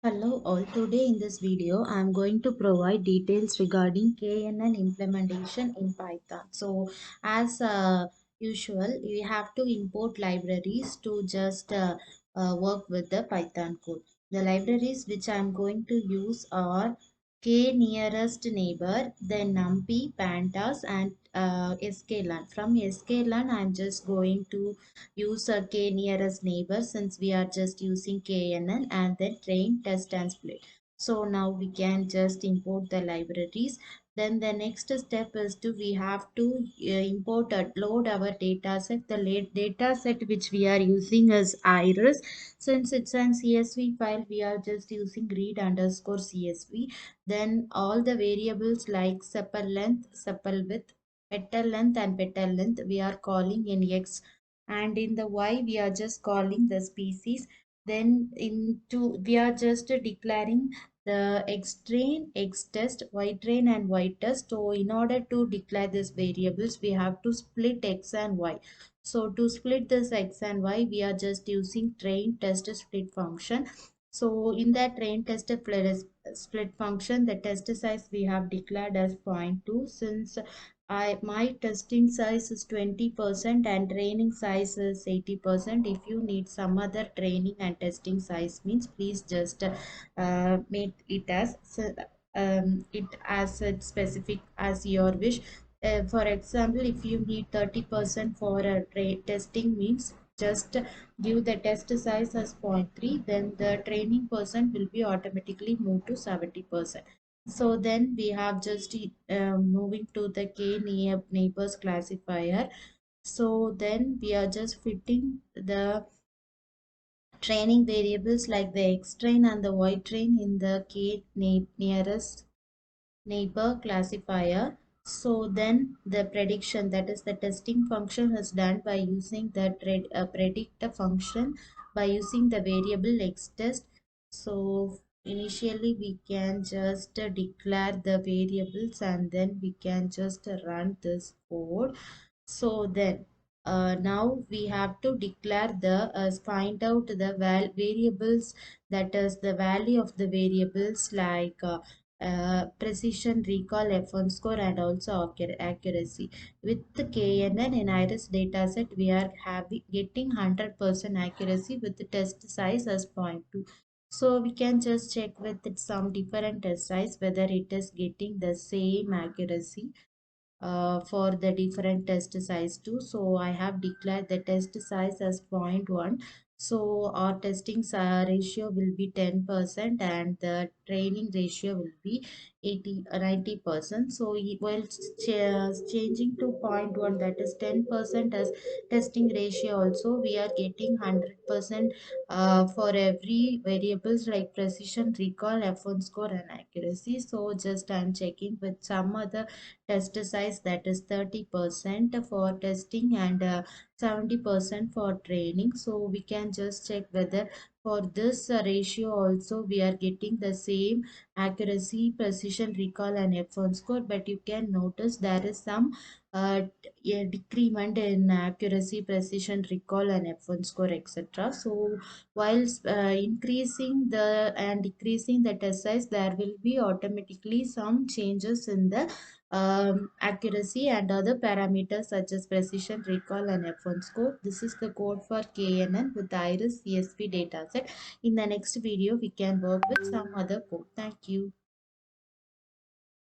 Hello all, today in this video I am going to provide details regarding KNN implementation in Python. So as usual, we have to import libraries to just work with the Python code. The libraries which I am going to use are K nearest neighbor, then NumPy, Pandas and sklearn. From sklearn I am just going to use a k nearest neighbor since we are just using KNN and then train, test and split. So now we can just import the libraries. Then the next step is to we have to import or load our data set. The data set which we are using is iris. Since it's an CSV file, we are just using read underscore CSV. Then all the variables like sepal length, sepal width, petal length and petal length we are calling in X, and in the y we are just calling the species. Then into we are just declaring the x train, x test, y train and y test. So in order to declare these variables we have to split x and y. So to split this x and y we are just using train test split function. So in that train test split function, the test size we have declared as 0.2. Since my testing size is 20% and training size is 80. If you need some other training and testing size means please just make it as it specific as your wish. For example, if you need 30% for testing means just give the test size as 0.3, then the training percent will be automatically moved to 70%. So then we have just moving to the neighbors classifier. So then we are just fitting the training variables like the x train and the y train in the nearest neighbor classifier. So then the prediction, that is the testing function, is done by using the predict function by using the variable x test. So initially we can just declare the variables and then we can just run this code. So then now we have to declare the find out the variables, that is the value of the variables like precision, recall, F1 score and also accuracy. With the KNN in iris dataset we are having getting 100% accuracy with the test size as 0.2. So we can just check with some different test size whether it is getting the same accuracy for the different test size too. So I have declared the test size as 0.1. So our testing ratio will be 10% and the training ratio will be 90%. So while changing to zero point 0.1, that is 10% as testing ratio, also we are getting 100% for every variables like precision, recall, F1 score and accuracy. So just I'm checking with some other test size, that is 30% for testing and 70% for training. So we can just check whether for this ratio also we are getting the same accuracy, precision, recall and F1 score. But you can notice there is some decrement in accuracy, precision, recall and F1 score, etc. So while increasing the and decreasing the test size, there will be automatically some changes in the accuracy and other parameters such as precision, recall and F1 score. This is the code for KNN with iris CSV dataset. In the next video we can work with some other code. Thank you.